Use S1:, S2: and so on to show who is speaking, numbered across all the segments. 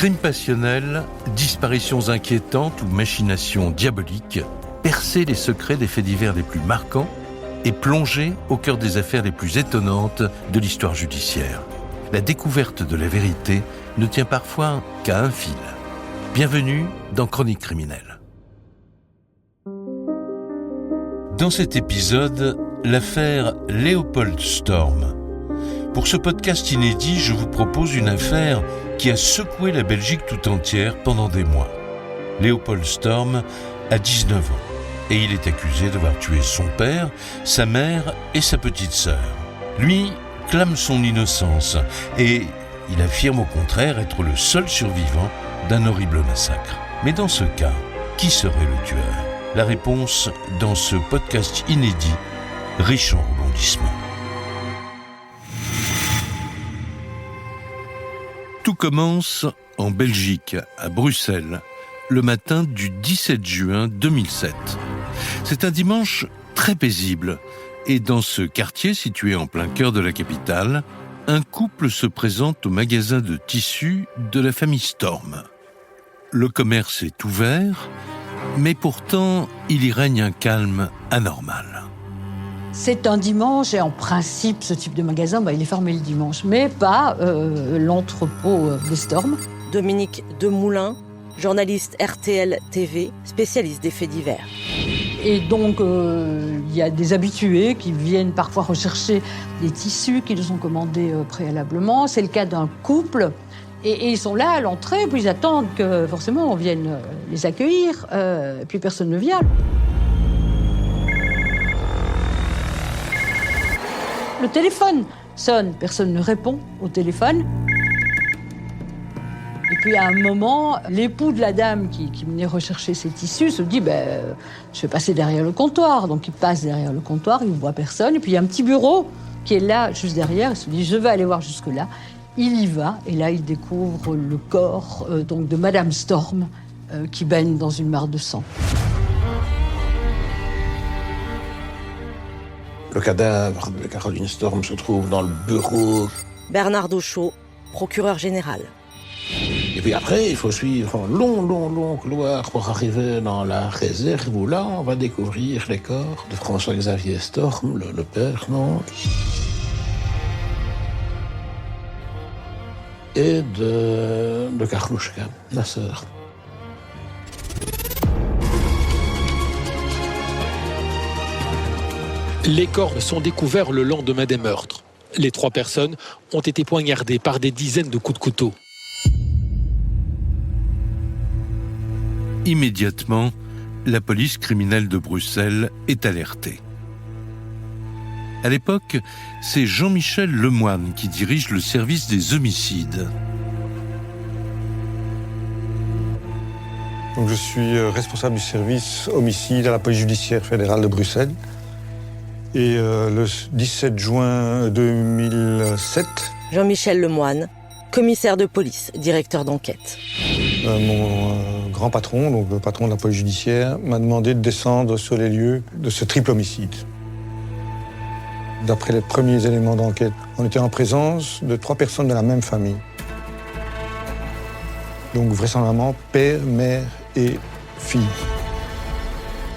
S1: Crimes passionnels, disparitions inquiétantes ou machinations diaboliques, percer les secrets des faits divers les plus marquants et plonger au cœur des affaires les plus étonnantes de l'histoire judiciaire. La découverte de la vérité ne tient parfois qu'à un fil. Bienvenue dans Chroniques criminelles. Dans cet épisode, l'affaire Léopold Storm. Pour ce podcast inédit, je vous propose une affaire qui a secoué la Belgique tout entière pendant des mois. Léopold Storm a 19 ans et il est accusé d'avoir tué son père, sa mère et sa petite sœur. Lui clame son innocence et il affirme au contraire être le seul survivant d'un horrible massacre. Mais dans ce cas, qui serait le tueur ? La réponse dans ce podcast inédit, riche en rebondissements. Tout commence en Belgique, à Bruxelles, le matin du 17 juin 2007. C'est un dimanche très paisible, et dans ce quartier situé en plein cœur de la capitale, un couple se présente au magasin de tissus de la famille Storm. Le commerce est ouvert, mais pourtant, il y règne un calme anormal.
S2: C'est un dimanche et en principe, ce type de magasin, il est fermé le dimanche, mais pas l'entrepôt des Storm.
S3: Dominique Demoulin, journaliste RTL TV, spécialiste des faits divers.
S2: Et donc, il y a des habitués qui viennent parfois rechercher des tissus qu'ils ont commandés préalablement. C'est le cas d'un couple. Et ils sont là à l'entrée, puis ils attendent que forcément on vienne les accueillir, et puis personne ne vient. Le téléphone sonne, personne ne répond au téléphone. Et puis à un moment, l'époux de la dame qui venait rechercher ses tissus se dit je vais passer derrière le comptoir. Donc il passe derrière le comptoir, il ne voit personne. Et puis il y a un petit bureau qui est là, juste derrière. Il se dit je vais aller voir jusque-là. Il y va, et là il découvre le corps donc de Madame Storm qui baigne dans une mare de sang.
S4: Le cadavre de Caroline Storm se trouve dans le bureau.
S3: Bernard Dauchaud, procureur général.
S4: Et puis après, il faut suivre un long couloir pour arriver dans la réserve où là, on va découvrir les corps de François-Xavier Storm, le père, donc, et de Karlouchka, la sœur.
S5: Les corps sont découverts le lendemain des meurtres. Les 3 personnes ont été poignardées par des dizaines de coups de couteau.
S1: Immédiatement, la police criminelle de Bruxelles est alertée. À l'époque, c'est Jean-Michel Lemoine qui dirige le service des homicides.
S6: Donc, je suis responsable du service homicide à la police judiciaire fédérale de Bruxelles. Et le 17 juin 2007...
S3: Jean-Michel Lemoine, commissaire de police, directeur d'enquête.
S6: Mon grand patron, donc le patron de la police judiciaire, m'a demandé de descendre sur les lieux de ce triple homicide. D'après les premiers éléments d'enquête, on était en présence de 3 personnes de la même famille. Donc vraisemblablement père, mère et fille.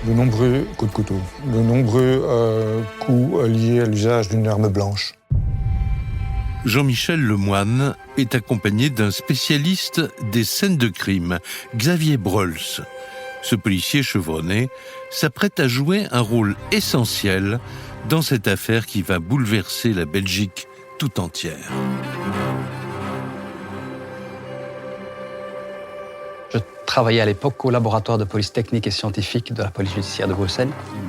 S6: De nombreux coups de couteau, de nombreux coups liés à l'usage d'une arme blanche.
S1: Jean-Michel Lemoine est accompagné d'un spécialiste des scènes de crime, Xavier Breuls. Ce policier chevronné s'apprête à jouer un rôle essentiel dans cette affaire qui va bouleverser la Belgique tout entière.
S7: Je travaillais à l'époque au laboratoire de police technique et scientifique de la police judiciaire de Bruxelles.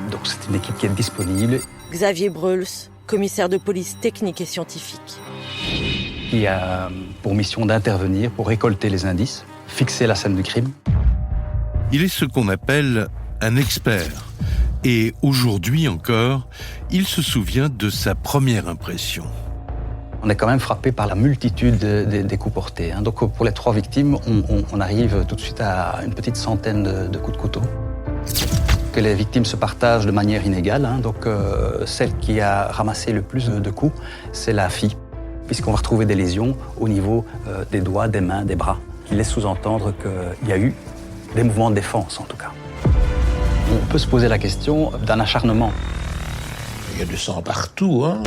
S7: Donc c'est une équipe qui est disponible.
S3: Xavier Breuls, commissaire de police technique et scientifique.
S7: Qui a pour mission d'intervenir pour récolter les indices, fixer la scène du crime.
S1: Il est ce qu'on appelle un expert. Et aujourd'hui encore, il se souvient de sa première impression.
S7: On est quand même frappé par la multitude des coups portés. Donc pour les 3 victimes, on arrive tout de suite à une petite centaine de coups de couteau. Que les victimes se partagent de manière inégale. Donc celle qui a ramassé le plus de coups, c'est la fille, puisqu'on va retrouver des lésions au niveau des doigts, des mains, des bras. qui laisse sous-entendre qu'il y a eu des mouvements de défense, en tout cas. On peut se poser la question d'un acharnement.
S4: Il y a du sang partout, hein.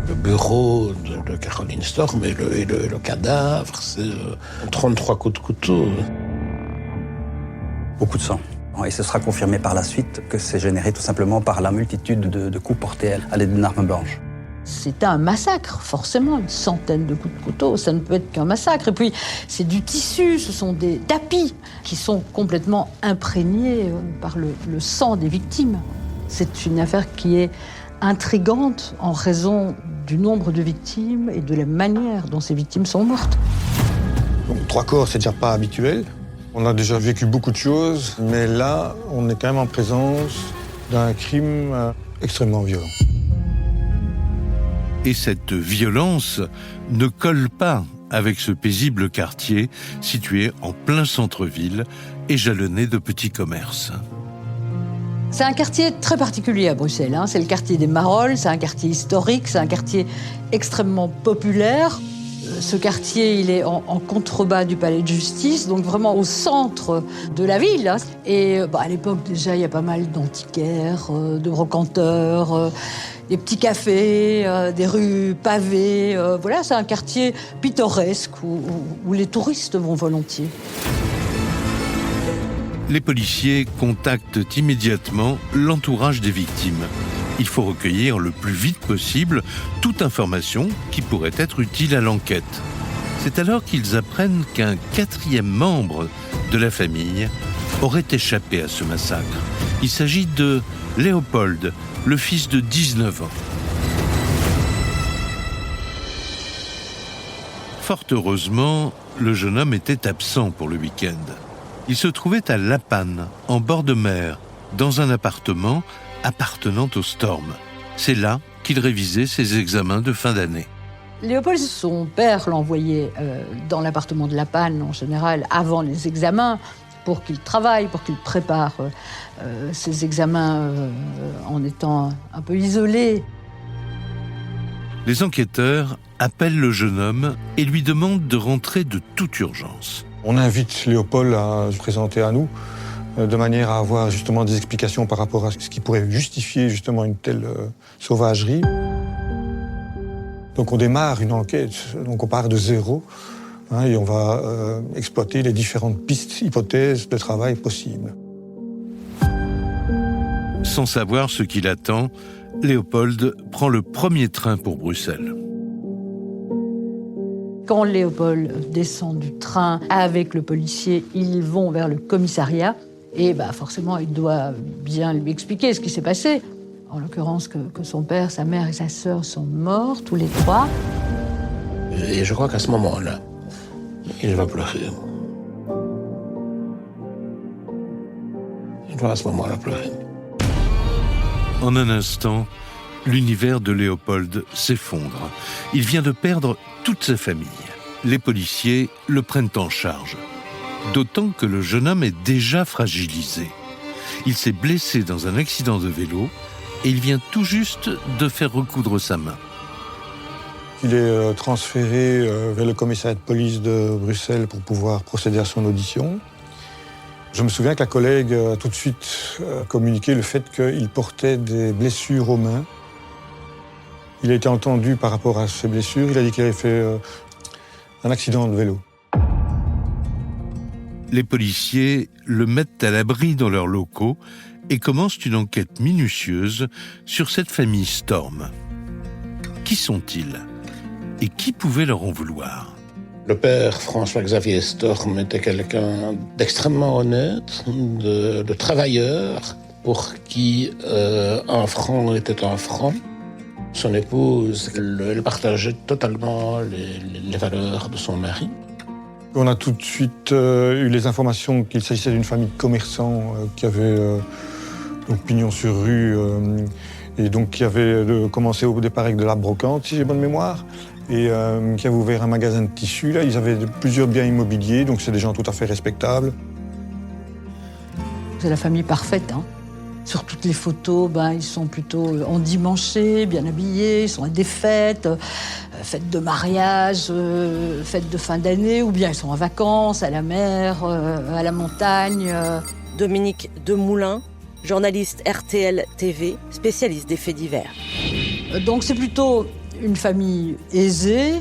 S4: Le bureau de Caroline Storm et le cadavre, c'est 33 coups de couteau.
S7: Beaucoup de sang. Et ce sera confirmé par la suite que c'est généré tout simplement par la multitude de coups portés à l'aide d'une arme blanche.
S2: C'est un massacre, forcément, une centaine de coups de couteau, ça ne peut être qu'un massacre. Et puis, c'est du tissu, ce sont des tapis qui sont complètement imprégnés par le sang des victimes. C'est une affaire qui est intrigante en raison du nombre de victimes et de la manière dont ces victimes sont mortes.
S6: Donc 3 corps, c'est déjà pas habituel. On a déjà vécu beaucoup de choses, mais là, on est quand même en présence d'un crime extrêmement violent.
S1: Et cette violence ne colle pas avec ce paisible quartier situé en plein centre-ville et jalonné de petits commerces.
S2: C'est un quartier très particulier à Bruxelles, hein. C'est le quartier des Marolles, c'est un quartier historique, c'est un quartier extrêmement populaire. Ce quartier, il est en contrebas du palais de justice, donc vraiment au centre de la ville. Hein. Et à l'époque, déjà, il y a pas mal d'antiquaires, de brocanteurs, des petits cafés, des rues pavées. Voilà, c'est un quartier pittoresque où les touristes vont volontiers.
S1: Les policiers contactent immédiatement l'entourage des victimes. Il faut recueillir le plus vite possible toute information qui pourrait être utile à l'enquête. C'est alors qu'ils apprennent qu'un 4e membre de la famille aurait échappé à ce massacre. Il s'agit de Léopold, le fils de 19 ans. Fort heureusement, le jeune homme était absent pour le week-end. Il se trouvait à La Panne, en bord de mer, dans un appartement appartenant au Storm. C'est là qu'il révisait ses examens de fin d'année.
S2: Léopold, son père l'envoyait dans l'appartement de La Panne, en général, avant les examens, pour qu'il travaille, pour qu'il prépare ses examens en étant un peu isolé.
S1: Les enquêteurs appellent le jeune homme et lui demandent de rentrer de toute urgence.
S6: On invite Léopold à se présenter à nous, de manière à avoir justement des explications par rapport à ce qui pourrait justifier justement une telle sauvagerie. Donc on démarre une enquête, donc on part de zéro, et on va exploiter les différentes pistes, hypothèses de travail possibles.
S1: Sans savoir ce qui l'attend, Léopold prend le premier train pour Bruxelles.
S2: Quand Léopold descend du train avec le policier, ils vont vers le commissariat. Et forcément, il doit bien lui expliquer ce qui s'est passé. En l'occurrence, que son père, sa mère et sa sœur sont morts, tous les 3.
S4: Et je crois qu'à ce moment-là, il va pleurer. Il va à ce moment-là pleurer.
S1: En un instant, l'univers de Léopold s'effondre. Il vient de perdre toute sa famille. Les policiers le prennent en charge. D'autant que le jeune homme est déjà fragilisé. Il s'est blessé dans un accident de vélo et il vient tout juste de faire recoudre sa main.
S6: Il est transféré vers le commissariat de police de Bruxelles pour pouvoir procéder à son audition. Je me souviens que la collègue a tout de suite communiqué le fait qu'il portait des blessures aux mains. Il a été entendu par rapport à ces blessures. Il a dit qu'il avait fait un accident de vélo.
S1: Les policiers le mettent à l'abri dans leurs locaux et commencent une enquête minutieuse sur cette famille Storm. Qui sont-ils ? Et qui pouvait leur en vouloir ?
S4: Le père François-Xavier Storm était quelqu'un d'extrêmement honnête, de travailleur, pour qui un franc était un franc. Son épouse, elle partageait totalement les valeurs de son mari.
S6: On a tout de suite eu les informations qu'il s'agissait d'une famille de commerçants qui avait donc pignon sur rue et donc qui avait commencé au départ avec de la brocante, si j'ai bonne mémoire, et qui avait ouvert un magasin de tissus. Là, ils avaient plusieurs biens immobiliers, donc c'est des gens tout à fait respectables.
S2: C'est la famille parfaite, hein. Sur toutes les photos, ils sont plutôt endimanchés, bien habillés, ils sont à des fêtes, fêtes de mariage, fêtes de fin d'année, ou bien ils sont en vacances, à la mer, à la montagne.
S3: Dominique Demoulin, journaliste RTL TV, spécialiste des faits divers.
S2: Donc c'est plutôt une famille aisée,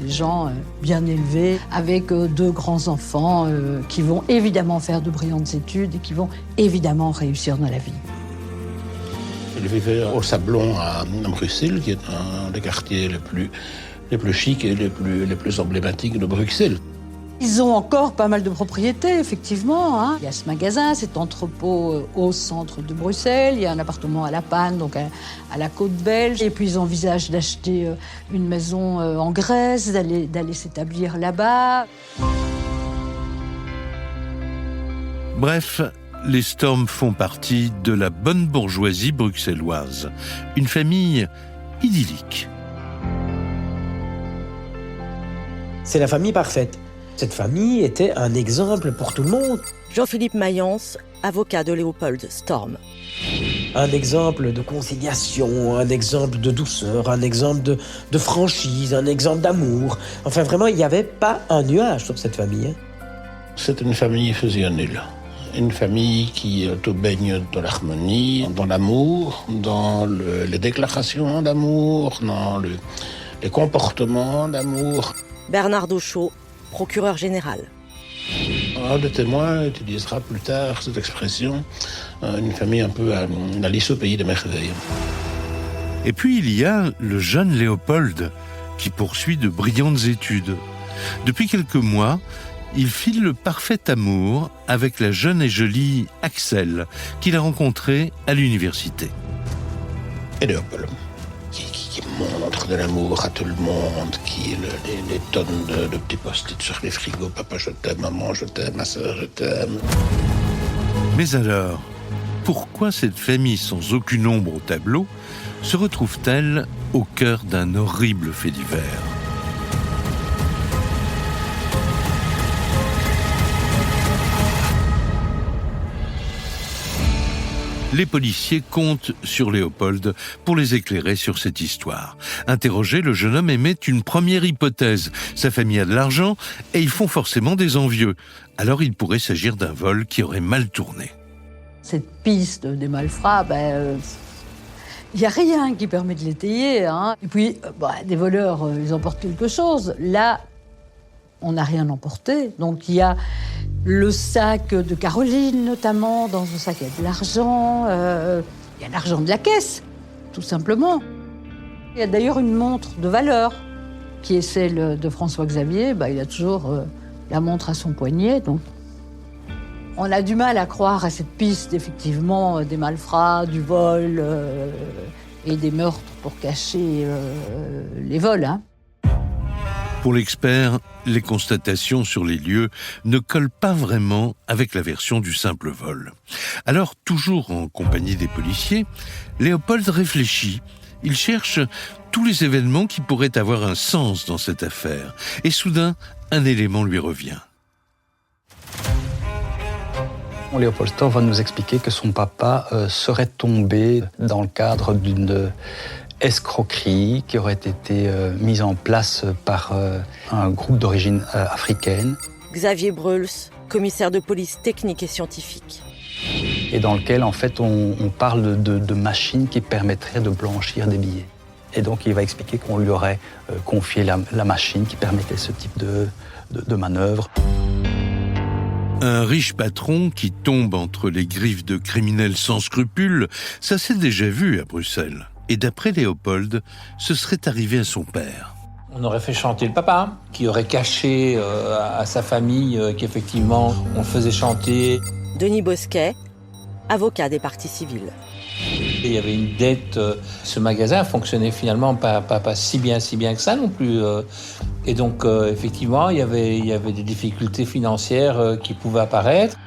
S2: des gens bien élevés, avec 2 grands-enfants qui vont évidemment faire de brillantes études et qui vont évidemment réussir dans la vie.
S4: Il vivait au Sablon à Bruxelles, qui est un des quartiers les plus chics et les plus emblématiques de Bruxelles.
S2: Ils ont encore pas mal de propriétés, effectivement. Il y a ce magasin, cet entrepôt au centre de Bruxelles. Il y a un appartement à La Panne, donc à la côte belge. Et puis ils envisagent d'acheter une maison en Grèce, d'aller s'établir là-bas.
S1: Bref, les Storm font partie de la bonne bourgeoisie bruxelloise. Une famille idyllique.
S8: C'est la famille parfaite. Cette famille était un exemple pour tout le monde.
S3: Jean-Philippe Mayence, avocat de Léopold Storm.
S8: Un exemple de conciliation, un exemple de douceur, un exemple de franchise, un exemple d'amour. Enfin, vraiment, il n'y avait pas un nuage sur cette famille.
S4: C'est une famille fusionnelle. Une famille qui te baigne dans l'harmonie, dans l'amour, dans les déclarations d'amour, dans les comportements d'amour.
S3: Bernard Dauchaud, procureur général.
S4: Un des témoins utilisera plus tard cette expression, une famille un peu à Alice au pays des merveilles.
S1: Et puis il y a le jeune Léopold qui poursuit de brillantes études. Depuis quelques mois, il file le parfait amour avec la jeune et jolie Axel qu'il a rencontrée à l'université.
S4: Et Léopold, qui montre de l'amour à tout le monde, qui les tonnes de petits post-it sur les frigos. Papa, je t'aime, maman, je t'aime, ma soeur, je t'aime.
S1: Mais alors, pourquoi cette famille sans aucune ombre au tableau se retrouve-t-elle au cœur d'un horrible fait divers ? Les policiers comptent sur Léopold pour les éclairer sur cette histoire. Interrogé, le jeune homme émet une première hypothèse. Sa famille a de l'argent et ils font forcément des envieux. Alors il pourrait s'agir d'un vol qui aurait mal tourné.
S2: Cette piste des malfrats, il n'y a rien qui permet de l'étayer. Et puis, des voleurs, ils emportent quelque chose. Là, on n'a rien emporté. Donc il y a le sac de Caroline, notamment. Dans ce sac, il y a de l'argent. Il y a l'argent de la caisse, tout simplement. Il y a d'ailleurs une montre de valeur, qui est celle de François Xavier. Il a toujours la montre à son poignet. Donc, on a du mal à croire à cette piste, effectivement, des malfrats, du vol et des meurtres pour cacher les vols.
S1: Pour l'expert, les constatations sur les lieux ne collent pas vraiment avec la version du simple vol. Alors, toujours en compagnie des policiers, Léopold réfléchit. Il cherche tous les événements qui pourraient avoir un sens dans cette affaire. Et soudain, un élément lui revient.
S7: Léopold Storm va nous expliquer que son papa serait tombé dans le cadre d'une escroquerie qui aurait été mise en place par un groupe d'origine africaine.
S3: Xavier Breuls, commissaire de police technique et scientifique.
S7: Et dans lequel, en fait, on parle de machines qui permettraient de blanchir des billets. Et donc, il va expliquer qu'on lui aurait confié la machine qui permettait ce type de manœuvre.
S1: Un riche patron qui tombe entre les griffes de criminels sans scrupules, ça s'est déjà vu à Bruxelles. Et d'après Léopold, ce serait arrivé à son père.
S9: On aurait fait chanter le papa, qui aurait caché à sa famille qu'effectivement on le faisait chanter.
S3: Denis Bosquet, avocat des parties civiles.
S9: Et il y avait une dette, ce magasin fonctionnait finalement pas si bien que ça non plus. Et donc effectivement, il y avait des difficultés financières qui pouvaient apparaître.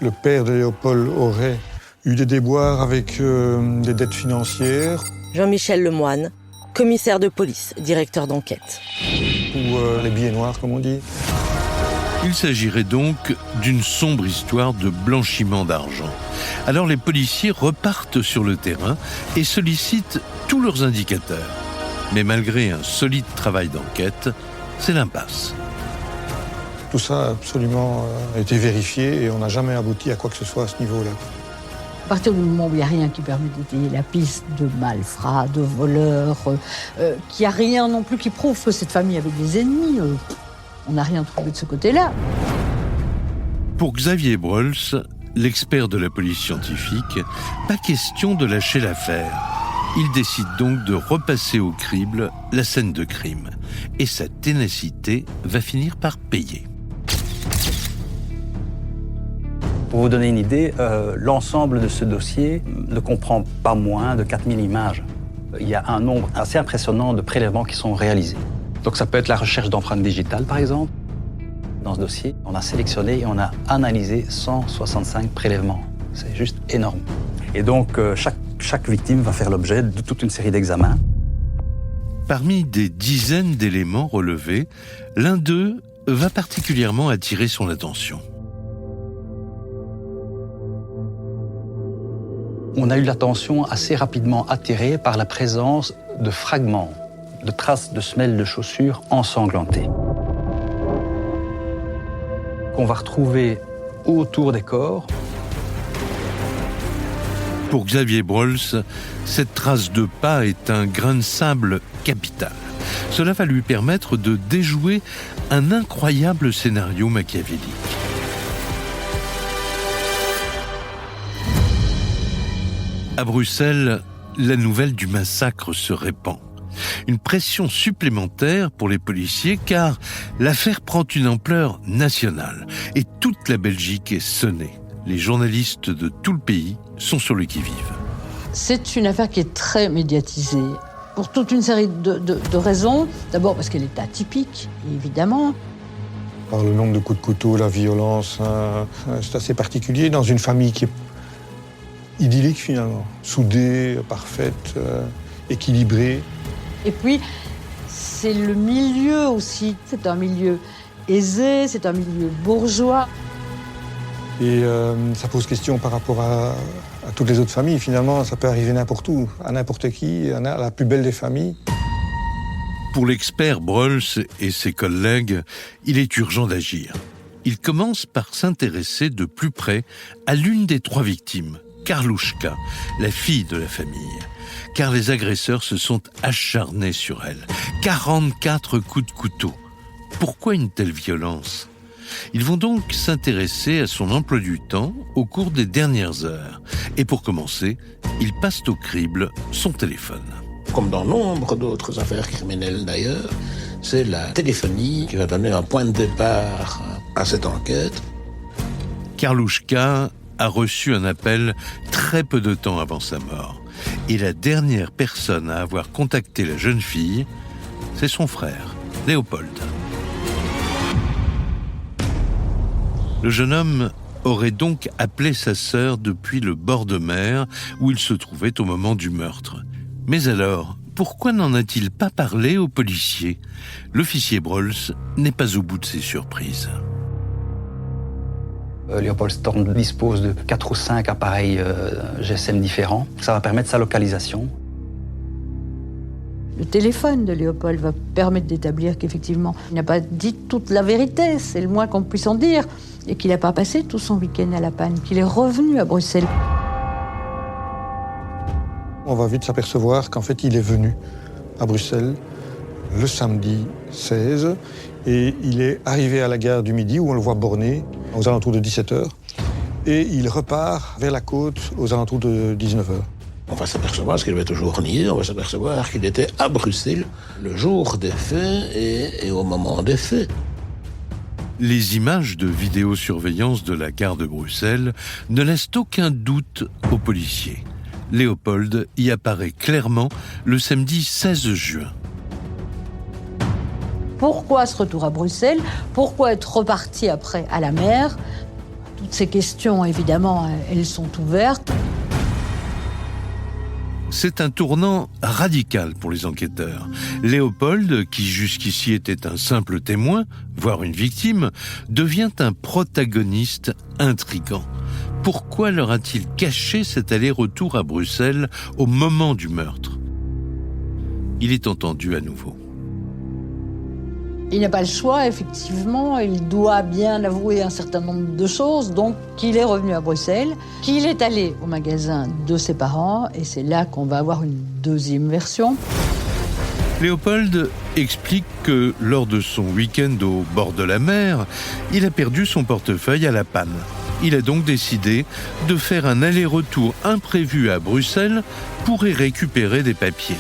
S6: Le père de Léopold aurait eu des déboires avec des dettes financières.
S3: Jean-Michel Lemoine, commissaire de police, directeur d'enquête.
S6: Ou les billets noirs, comme on dit.
S1: Il s'agirait donc d'une sombre histoire de blanchiment d'argent. Alors les policiers repartent sur le terrain et sollicitent tous leurs indicateurs. Mais malgré un solide travail d'enquête, c'est l'impasse.
S6: Tout ça a absolument été vérifié et on n'a jamais abouti à quoi que ce soit à ce niveau-là.
S2: À partir du moment où il n'y a rien qui permet d'étayer la piste de malfrats, de voleurs, qu'il n'y a rien non plus qui prouve que cette famille avait des ennemis, on n'a rien trouvé de ce côté-là.
S1: Pour Xavier Brols, l'expert de la police scientifique, pas question de lâcher l'affaire. Il décide donc de repasser au crible la scène de crime. Et sa ténacité va finir par payer.
S7: Pour vous donner une idée, l'ensemble de ce dossier ne comprend pas moins de 4000 images. Il y a un nombre assez impressionnant de prélèvements qui sont réalisés. Donc ça peut être la recherche d'empreintes digitales, par exemple. Dans ce dossier, on a sélectionné et on a analysé 165 prélèvements. C'est juste énorme. Et donc, chaque victime va faire l'objet de toute une série d'examens.
S1: Parmi des dizaines d'éléments relevés, l'un d'eux va particulièrement attirer son attention.
S7: On a eu l'attention assez rapidement attirée par la présence de fragments, de traces de semelles de chaussures ensanglantées, qu'on va retrouver autour des corps.
S1: Pour Xavier Brols, cette trace de pas est un grain de sable capital. Cela va lui permettre de déjouer un incroyable scénario machiavélique. À Bruxelles, la nouvelle du massacre se répand. Une pression supplémentaire pour les policiers car l'affaire prend une ampleur nationale et toute la Belgique est sonnée. Les journalistes de tout le pays sont sur le qui-vive.
S2: C'est une affaire qui est très médiatisée pour toute une série de raisons. D'abord parce qu'elle est atypique, évidemment.
S6: Par le nombre de coups de couteau, la violence, c'est assez particulier dans une famille qui est idyllique finalement, soudée, parfaite, équilibrée.
S2: Et puis, c'est le milieu aussi. C'est un milieu aisé, c'est un milieu bourgeois.
S6: Et ça pose question par rapport à toutes les autres familles. Finalement, ça peut arriver n'importe où, à n'importe qui, à la plus belle des familles.
S1: Pour l'expert Brols et ses collègues, il est urgent d'agir. Il commence par s'intéresser de plus près à l'une des trois victimes, Karlouchka, la fille de la famille. Car les agresseurs se sont acharnés sur elle. 44 coups de couteau. Pourquoi une telle violence ? Ils vont donc s'intéresser à son emploi du temps au cours des dernières heures. Et pour commencer, ils passent au crible son téléphone.
S4: Comme dans nombre d'autres affaires criminelles d'ailleurs, c'est la téléphonie qui va donner un point de départ à cette enquête.
S1: Karlouchka a reçu un appel très peu de temps avant sa mort. Et la dernière personne à avoir contacté la jeune fille, c'est son frère, Léopold. Le jeune homme aurait donc appelé sa sœur depuis le bord de mer où il se trouvait au moment du meurtre. Mais alors, pourquoi n'en a-t-il pas parlé aux policiers ? L'officier Brols n'est pas au bout de ses surprises.
S7: Léopold Storm dispose de 4 ou 5 appareils GSM différents. Ça va permettre sa localisation.
S2: Le téléphone de Léopold va permettre d'établir qu'effectivement, il n'a pas dit toute la vérité, c'est le moins qu'on puisse en dire, et qu'il n'a pas passé tout son week-end à La Panne, qu'il est revenu à Bruxelles.
S6: On va vite s'apercevoir qu'en fait, il est venu à Bruxelles le samedi 16 et il est arrivé à la gare du Midi où on le voit borné aux alentours de 17h et il repart vers la côte aux alentours de 19h.
S4: On va s'apercevoir, ce qu'il avait toujours nié, on va s'apercevoir qu'il était à Bruxelles le jour des faits et au moment des faits.
S1: Les images de vidéosurveillance de la gare de Bruxelles ne laissent aucun doute aux policiers. Léopold y apparaît clairement le samedi 16 juin.
S2: Pourquoi ce retour à Bruxelles ? Pourquoi être reparti après à la mer ? Toutes ces questions, évidemment, elles sont ouvertes.
S1: C'est un tournant radical pour les enquêteurs. Léopold, qui jusqu'ici était un simple témoin, voire une victime, devient un protagoniste intrigant. Pourquoi leur a-t-il caché cet aller-retour à Bruxelles au moment du meurtre ? Il est entendu à nouveau.
S2: Il n'a pas le choix, effectivement, il doit bien avouer un certain nombre de choses, donc qu'il est revenu à Bruxelles, qu'il est allé au magasin de ses parents, et c'est là qu'on va avoir une deuxième version.
S1: Léopold explique que lors de son week-end au bord de la mer, il a perdu son portefeuille à la panne. Il a donc décidé de faire un aller-retour imprévu à Bruxelles pour y récupérer des papiers.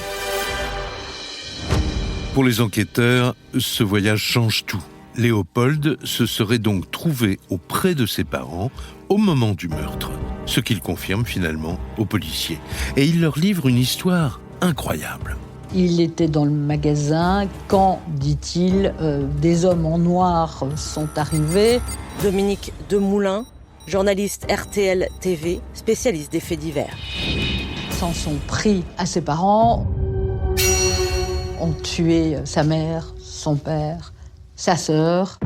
S1: Pour les enquêteurs, ce voyage change tout. Léopold se serait donc trouvé auprès de ses parents au moment du meurtre, ce qu'il confirme finalement aux policiers. Et il leur livre une histoire incroyable.
S2: Il était dans le magasin quand, dit-il, des hommes en noir sont arrivés.
S3: Dominique Demoulin, journaliste RTL TV, spécialiste des faits divers.
S2: S'en sont pris à ses parents, ont tué sa mère, son père, sa sœur.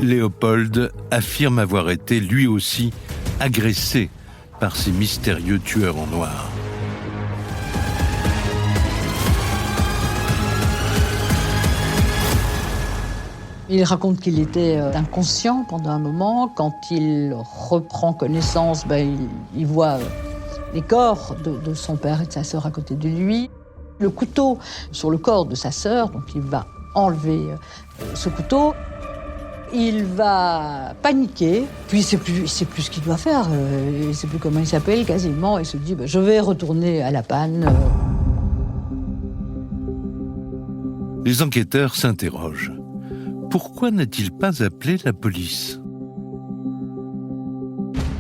S1: Léopold affirme avoir été lui aussi agressé par ces mystérieux tueurs en noir.
S2: Il raconte qu'il était inconscient pendant un moment. Quand il reprend connaissance, il voit les corps de son père et de sa sœur à côté de lui. Le couteau sur le corps de sa sœur, donc il va enlever ce couteau. Il va paniquer, puis il sait plus ce qu'il doit faire. Il ne sait plus comment il s'appelle quasiment. Il se dit je vais retourner à la panne.
S1: Les enquêteurs s'interrogent. Pourquoi n'a-t-il pas appelé la police ?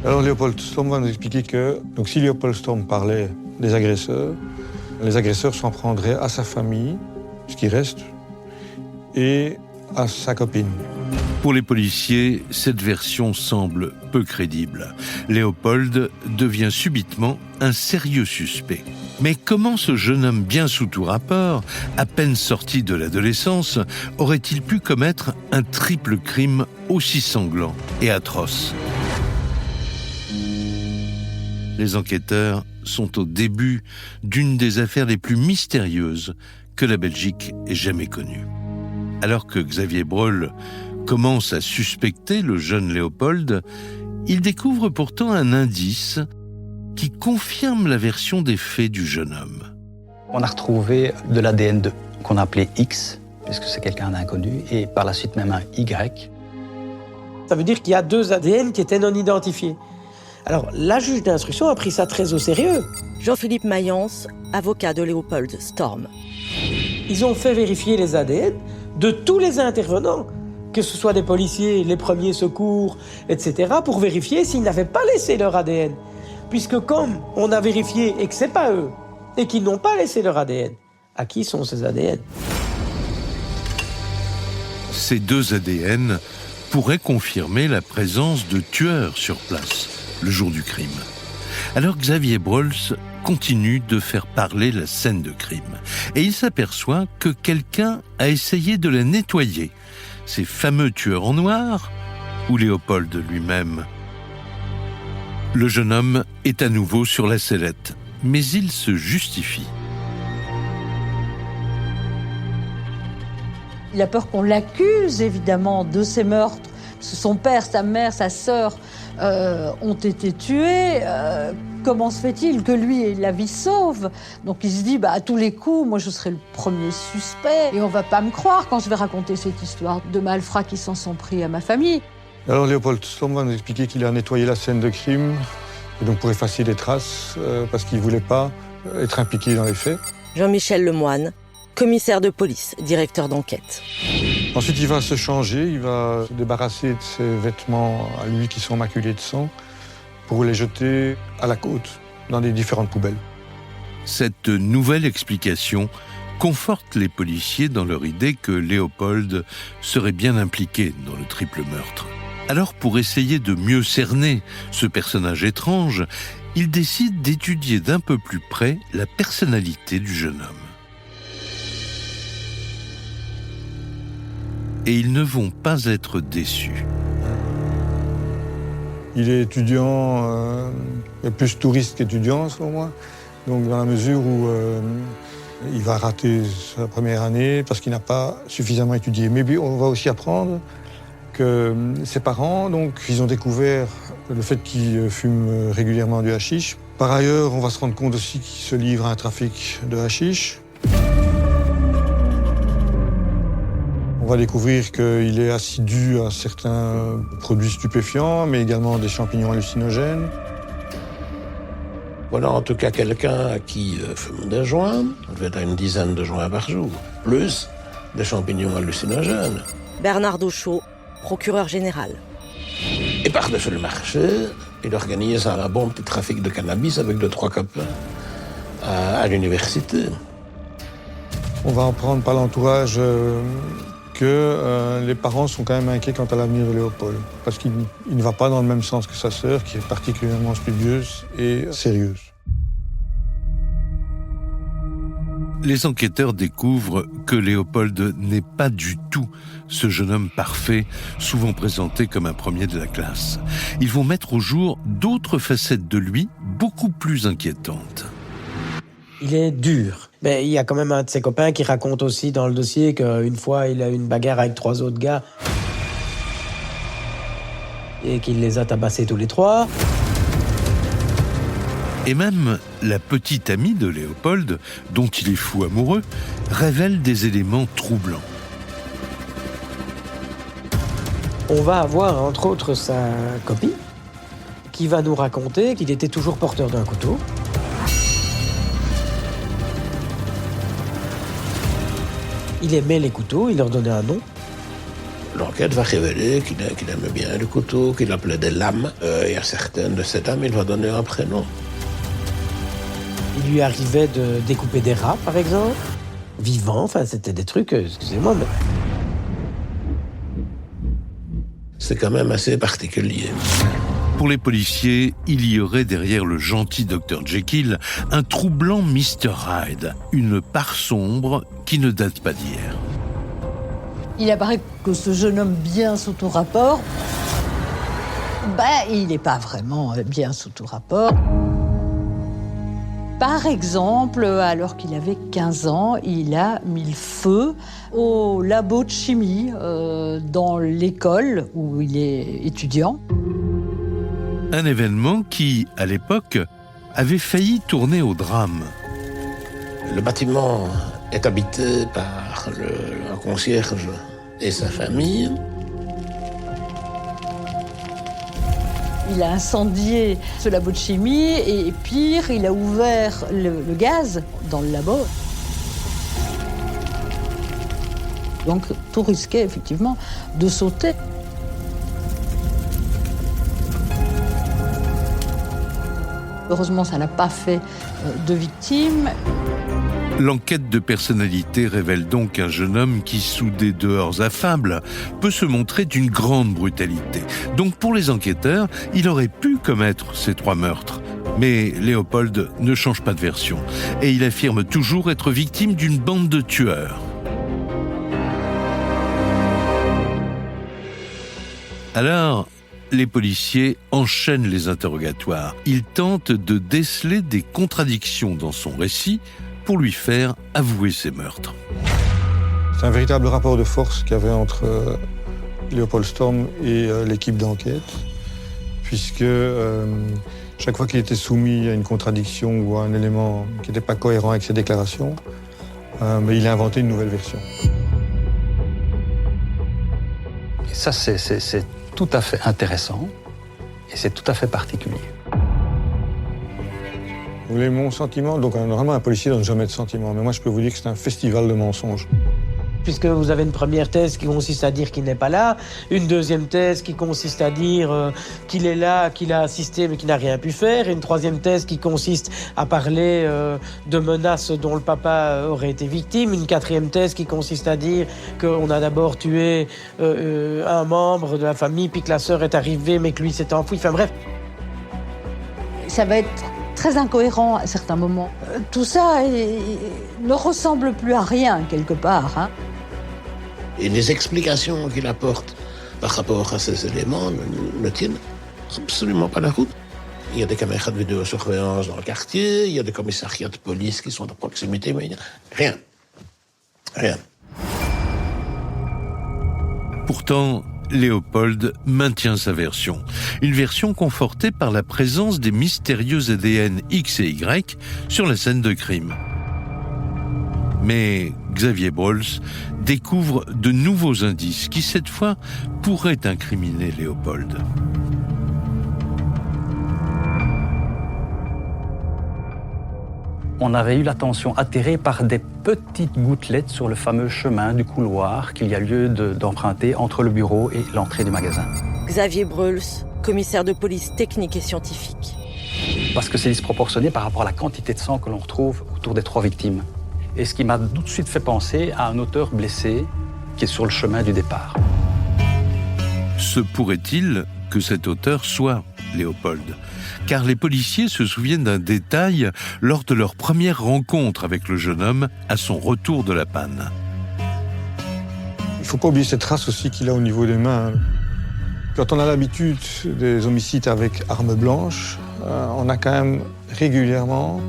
S6: Alors Léopold Storm va nous expliquer que donc, si Léopold Storm parlait des agresseurs, les agresseurs s'en prendraient à sa famille, ce qui reste, et à sa copine.
S1: Pour les policiers, cette version semble peu crédible. Léopold devient subitement un sérieux suspect. Mais comment ce jeune homme bien sous tout rapport, à peine sorti de l'adolescence, aurait-il pu commettre un triple crime aussi sanglant et atroce ? Les enquêteurs sont au début d'une des affaires les plus mystérieuses que la Belgique ait jamais connues. Alors que Xavier Breul commence à suspecter le jeune Léopold, il découvre pourtant un indice qui confirme la version des faits du jeune homme.
S7: On a retrouvé de l'ADN qu'on appelait X, puisque c'est quelqu'un d'inconnu, et par la suite même un Y.
S8: Ça veut dire qu'il y a 2 ADN qui étaient non identifiés. Alors, la juge d'instruction a pris ça très au sérieux.
S3: Jean-Philippe Mayence, avocat de Léopold Storm.
S8: Ils ont fait vérifier les ADN de tous les intervenants, que ce soit des policiers, les premiers secours, etc., pour vérifier s'ils n'avaient pas laissé leur ADN. Puisque comme on a vérifié et que c'est pas eux, et qu'ils n'ont pas laissé leur ADN, à qui sont ces ADN ?
S1: Ces 2 ADN pourraient confirmer la présence de tueurs sur place le jour du crime. Alors Xavier Breul continue de faire parler la scène de crime. Et il s'aperçoit que quelqu'un a essayé de la nettoyer. Ces fameux tueurs en noir ou Léopold lui-même. Le jeune homme est à nouveau sur la sellette, mais il se justifie.
S2: Il a peur qu'on l'accuse, évidemment, de ces meurtres. Son père, sa mère, sa sœur ont été tués. Comment se fait-il que lui ait la vie sauve ? Donc il se dit, à tous les coups, moi je serai le premier suspect. Et on va pas me croire quand je vais raconter cette histoire de malfrats qui s'en sont pris à ma famille.
S6: Alors Léopold Storm va nous expliquer qu'il a nettoyé la scène de crime, et donc pour effacer les traces, parce qu'il ne voulait pas être impliqué dans les faits.
S3: Jean-Michel Lemoine, commissaire de police, directeur d'enquête.
S6: Ensuite, il va se changer, il va se débarrasser de ses vêtements à lui qui sont maculés de sang pour les jeter à la côte, dans des différentes poubelles.
S1: Cette nouvelle explication conforte les policiers dans leur idée que Léopold serait bien impliqué dans le triple meurtre. Alors, pour essayer de mieux cerner ce personnage étrange, il décide d'étudier d'un peu plus près la personnalité du jeune homme. Et ils ne vont pas être déçus.
S6: Il est étudiant, plus touriste qu'étudiant selon moi. Donc dans la mesure où il va rater sa première année parce qu'il n'a pas suffisamment étudié. Mais on va aussi apprendre que ses parents, donc, ils ont découvert le fait qu'il fume régulièrement du hashish. Par ailleurs, on va se rendre compte aussi qu'il se livre à un trafic de hashish. On va découvrir qu'il est assidu à certains produits stupéfiants, mais également des champignons hallucinogènes.
S4: Voilà en tout cas quelqu'un qui fume des joints, on devait être à une dizaine de joints par jour, plus des champignons hallucinogènes.
S3: Bernard Dauchaud, procureur général.
S4: Et par-dessus le marché, il organise un bon petit trafic de cannabis avec 2-3 copains à l'université.
S6: On va apprendre par l'entourage que les parents sont quand même inquiets quant à l'avenir de Léopold, parce qu'il ne va pas dans le même sens que sa sœur, qui est particulièrement studieuse et sérieuse.
S1: Les enquêteurs découvrent que Léopold n'est pas du tout ce jeune homme parfait, souvent présenté comme un premier de la classe. Ils vont mettre au jour d'autres facettes de lui, beaucoup plus inquiétantes.
S8: Il est dur. Mais il y a quand même un de ses copains qui raconte aussi dans le dossier qu'une fois, il a eu une bagarre avec 3 autres gars et qu'il les a tabassés tous les 3.
S1: Et même la petite amie de Léopold, dont il est fou amoureux, révèle des éléments troublants.
S8: On va avoir entre autres sa copine qui va nous raconter qu'il était toujours porteur d'un couteau. Il aimait les couteaux, il leur donnait un nom.
S4: L'enquête va révéler qu'il aimait bien le couteau, qu'il appelait des lames. Et à certaines de ces dames, il va donner un prénom.
S8: Il lui arrivait de découper des rats, par exemple, vivants, enfin c'était des trucs, excusez-moi, mais...
S4: C'est quand même assez particulier.
S1: Pour les policiers, il y aurait derrière le gentil Dr Jekyll un troublant Mr Hyde, une part sombre qui ne date pas d'hier.
S2: Il apparaît que ce jeune homme bien sous tout rapport, il n'est pas vraiment bien sous tout rapport. Par exemple, alors qu'il avait 15 ans, il a mis le feu au labo de chimie dans l'école où il est étudiant.
S1: Un événement qui, à l'époque, avait failli tourner au drame.
S4: Le bâtiment est habité par un concierge et sa famille.
S2: Il a incendié ce labo de chimie et pire, il a ouvert le gaz dans le labo. Donc tout risquait effectivement de sauter. Heureusement, ça n'a pas fait de victimes.
S1: L'enquête de personnalité révèle donc un jeune homme qui, sous des dehors affables, peut se montrer d'une grande brutalité. Donc pour les enquêteurs, il aurait pu commettre ces 3 meurtres. Mais Léopold ne change pas de version et il affirme toujours être victime d'une bande de tueurs. Alors, les policiers enchaînent les interrogatoires. Ils tentent de déceler des contradictions dans son récit pour lui faire avouer ses meurtres.
S6: C'est un véritable rapport de force qu'il y avait entre Léopold Storm et l'équipe d'enquête, puisque chaque fois qu'il était soumis à une contradiction ou à un élément qui n'était pas cohérent avec ses déclarations, il a inventé une nouvelle version.
S7: Et ça, c'est tout à fait intéressant et c'est tout à fait particulier.
S6: Vous voulez mon sentiment? Donc normalement un policier ne donne jamais de sentiment, mais moi je peux vous dire que c'est un festival de mensonges.
S8: Puisque vous avez une première thèse qui consiste à dire qu'il n'est pas là, une deuxième thèse qui consiste à dire qu'il est là, qu'il a assisté mais qu'il n'a rien pu faire, et une troisième thèse qui consiste à parler de menaces dont le papa aurait été victime, une quatrième thèse qui consiste à dire qu'on a d'abord tué un membre de la famille puis que la sœur est arrivée mais que lui s'est enfui, enfin bref.
S2: ça va être très incohérent à certains moments. Tout ça ne ressemble plus à rien, quelque part. Hein.
S4: Et les explications qu'il apporte par rapport à ces éléments ne tiennent absolument pas la route. Il y a des caméras de vidéosurveillance dans le quartier, il y a des commissariats de police qui sont à proximité, mais il n'y a rien. Rien.
S1: Pourtant, Léopold maintient sa version. Une version confortée par la présence des mystérieux ADN X et Y sur la scène de crime. Mais Xavier Brols découvre de nouveaux indices qui, cette fois, pourraient incriminer Léopold.
S7: On avait eu l'attention attirée par des petites gouttelettes sur le fameux chemin du couloir qu'il y a lieu d'emprunter entre le bureau et l'entrée du magasin.
S3: Xavier Brols, commissaire de police technique et scientifique.
S7: Parce que c'est disproportionné par rapport à la quantité de sang que l'on retrouve autour des 3 victimes. Et ce qui m'a tout de suite fait penser à un auteur blessé qui est sur le chemin du départ.
S1: Se pourrait-il que cet auteur soit Léopold ? Car les policiers se souviennent d'un détail lors de leur première rencontre avec le jeune homme à son retour de la panne.
S6: Il ne faut pas oublier cette trace aussi qu'il a au niveau des mains. Quand on a l'habitude des homicides avec arme blanche, on a quand même régulièrement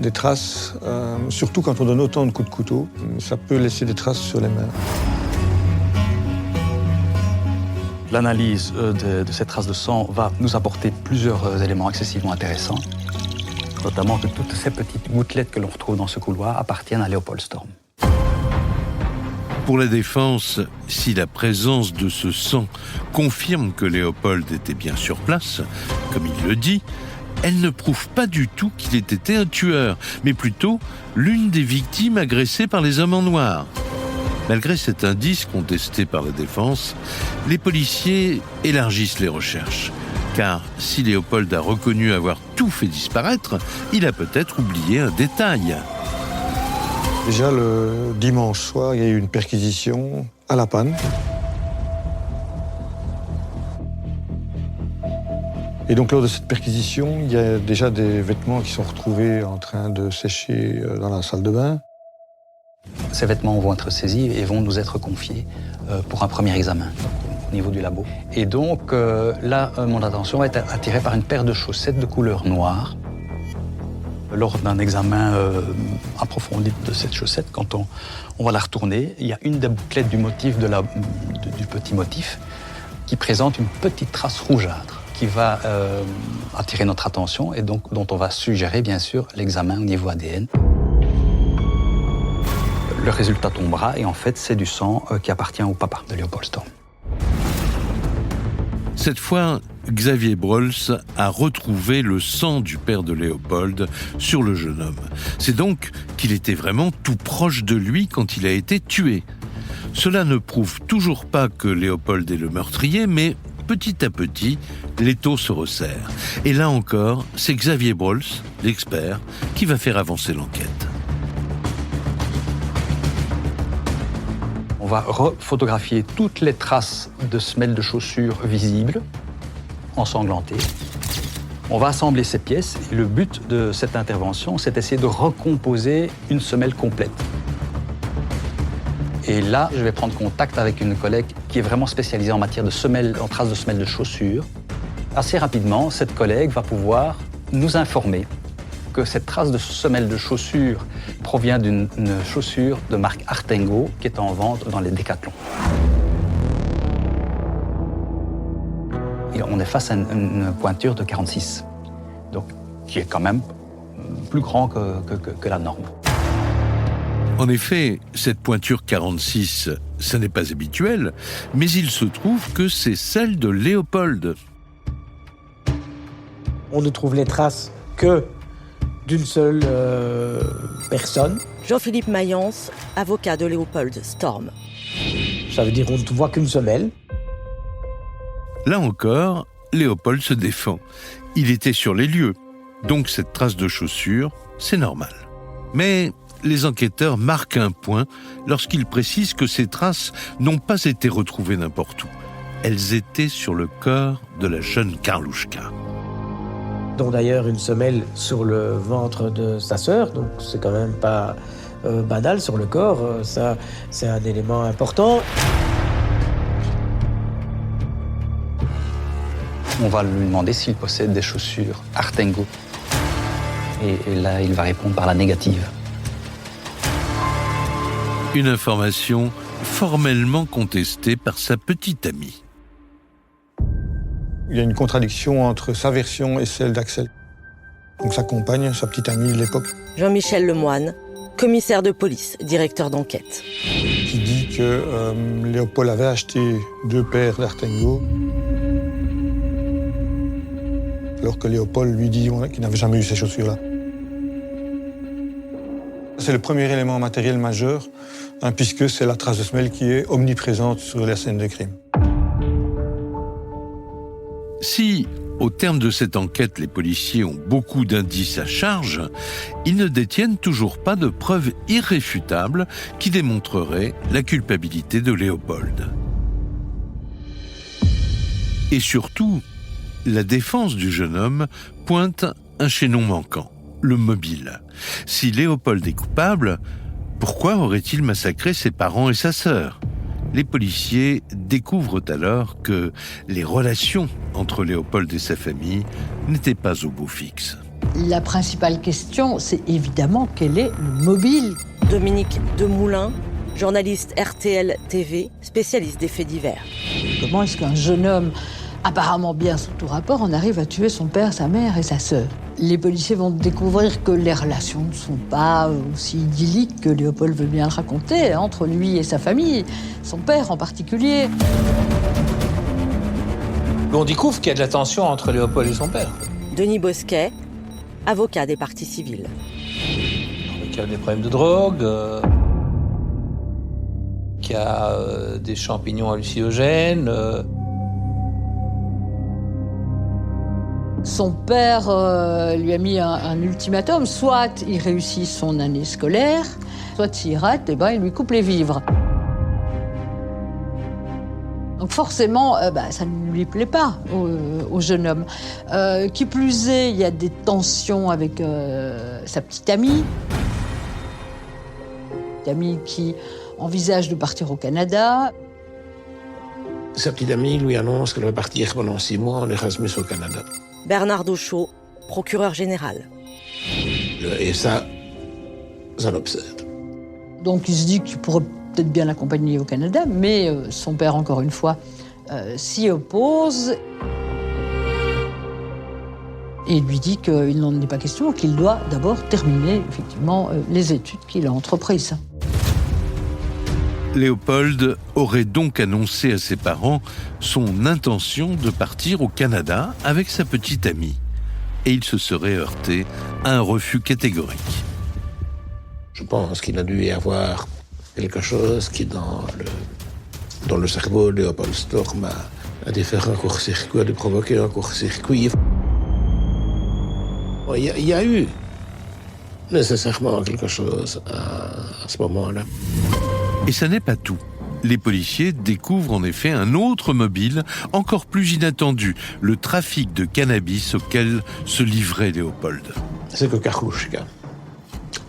S6: des traces, surtout quand on donne autant de coups de couteau, ça peut laisser des traces sur les mains.
S7: L'analyse de ces traces de sang va nous apporter plusieurs éléments excessivement intéressants, notamment que toutes ces petites gouttelettes que l'on retrouve dans ce couloir appartiennent à Léopold Storm.
S1: Pour la défense, si la présence de ce sang confirme que Léopold était bien sur place, comme il le dit, elle ne prouve pas du tout qu'il ait été un tueur, mais plutôt l'une des victimes agressées par les hommes en noir. Malgré cet indice contesté par la défense, les policiers élargissent les recherches. Car si Léopold a reconnu avoir tout fait disparaître, il a peut-être oublié un détail.
S6: Déjà, le dimanche soir, il y a eu une perquisition à La Panne. Et donc, lors de cette perquisition, il y a déjà des vêtements qui sont retrouvés en train de sécher dans la salle de bain.
S7: Ces vêtements vont être saisis et vont nous être confiés pour un premier examen au niveau du labo. Et donc, là, mon attention va être attirée par une paire de chaussettes de couleur noire. Lors d'un examen approfondi de cette chaussette, quand on va la retourner, il y a une des bouclettes du motif du petit motif qui présente une petite trace rougeâtre qui va attirer notre attention et donc dont on va suggérer bien sûr l'examen au niveau ADN. Le résultat tombera et en fait c'est du sang qui appartient au papa de Léopold Storm.
S1: Cette fois, Xavier Brols a retrouvé le sang du père de Léopold sur le jeune homme. C'est donc qu'il était vraiment tout proche de lui quand il a été tué. Cela ne prouve toujours pas que Léopold est le meurtrier, mais petit à petit, l'étau se resserre. Et là encore, c'est Xavier Brols, l'expert, qui va faire avancer l'enquête.
S7: On va photographier toutes les traces de semelles de chaussures visibles, ensanglantées. On va assembler ces pièces et le but de cette intervention, c'est d'essayer de recomposer une semelle complète. Et là, je vais prendre contact avec une collègue qui est vraiment spécialisée en matière de semelles, en traces de semelles de chaussures. Assez rapidement, cette collègue va pouvoir nous informer que cette trace de semelle de chaussure provient d'une chaussure de marque Artengo qui est en vente dans les Décathlons. Et on est face à une pointure de 46, donc qui est quand même plus grand que la norme.
S1: En effet, cette pointure 46, ça n'est pas habituel, mais il se trouve que c'est celle de Léopold.
S8: On ne trouve les traces que d'une seule personne.
S3: Jean-Philippe Mayence, avocat de Léopold Storm.
S8: Ça veut dire qu'on ne voit qu'une semelle.
S1: Là encore, Léopold se défend. Il était sur les lieux, donc cette trace de chaussure, c'est normal. Mais les enquêteurs marquent un point lorsqu'ils précisent que ces traces n'ont pas été retrouvées n'importe où. Elles étaient sur le corps de la jeune Karlouchka.
S8: dont d'ailleurs une semelle sur le ventre de sa sœur, donc c'est quand même pas banal sur le corps, ça c'est un élément important.
S7: On va lui demander s'il possède des chaussures Artengo. Et là, il va répondre par la négative.
S1: Une information formellement contestée par sa petite amie.
S6: Il y a une contradiction entre sa version et celle d'Axel. Donc sa compagne, sa petite amie de l'époque.
S3: Jean-Michel Lemoine, commissaire de police, directeur d'enquête.
S6: Qui dit que Léopold avait acheté 2 paires d'Artengo, alors que Léopold lui dit qu'il n'avait jamais eu ces chaussures-là. C'est le premier élément matériel majeur, puisque c'est la trace de semelle qui est omniprésente sur la scène de crime.
S1: Si, au terme de cette enquête, les policiers ont beaucoup d'indices à charge, ils ne détiennent toujours pas de preuves irréfutables qui démontreraient la culpabilité de Léopold. Et surtout, la défense du jeune homme pointe un chaînon manquant, le mobile. Si Léopold est coupable, pourquoi aurait-il massacré ses parents et sa sœur ? Les policiers découvrent alors que les relations entre Léopold et sa famille n'étaient pas au beau fixe.
S2: La principale question, c'est évidemment quel est le mobile.
S3: Dominique Demoulin, journaliste RTL TV, spécialiste des faits divers.
S2: Comment est-ce qu'un jeune homme, apparemment bien sous tout rapport, en arrive à tuer son père, sa mère et sa sœur ? Les policiers vont découvrir que les relations ne sont pas aussi idylliques que Léopold veut bien le raconter, entre lui et sa famille, son père en particulier.
S9: On découvre qu'il y a de la tension entre Léopold et son père.
S3: Denis Bosquet, avocat des parties civiles.
S9: Il y a des problèmes de drogue, qu'il y a des champignons hallucinogènes.
S2: Son père lui a mis un ultimatum, soit il réussit son année scolaire, soit s'il rate, il lui coupe les vivres. Donc forcément, ça ne lui plaît pas au jeune homme. Qui plus est, il y a des tensions avec sa petite amie. Petite amie qui envisage de partir au Canada.
S4: Sa petite amie lui annonce qu'elle va partir pendant 6 mois en Erasmus au Canada.
S3: Bernard Dauchaud, procureur général.
S4: Et ça l'obsède.
S2: Donc il se dit qu'il pourrait peut-être bien l'accompagner au Canada, mais son père, encore une fois, s'y oppose. Et il lui dit qu'il n'en est pas question, qu'il doit d'abord terminer, effectivement, les études qu'il a entreprises.
S1: Léopold aurait donc annoncé à ses parents son intention de partir au Canada avec sa petite amie. Et il se serait heurté à un refus catégorique.
S4: Je pense qu'il a dû y avoir quelque chose qui, dans le cerveau de Léopold Storm, a dû faire un court-circuit, a dû provoquer un court-circuit. Il y a eu nécessairement quelque chose à ce moment-là.
S1: Et ça n'est pas tout. Les policiers découvrent en effet un autre mobile encore plus inattendu, le trafic de cannabis auquel se livrait Léopold.
S4: C'est que Karouchka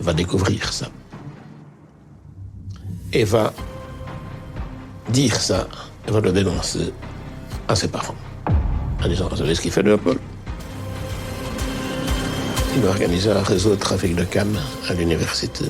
S4: va découvrir ça. Et va dire ça, et va le dénoncer à ses parents. En disant, vous savez ce qu'il fait Léopold ? Il a organisé un réseau de trafic de canne à l'université.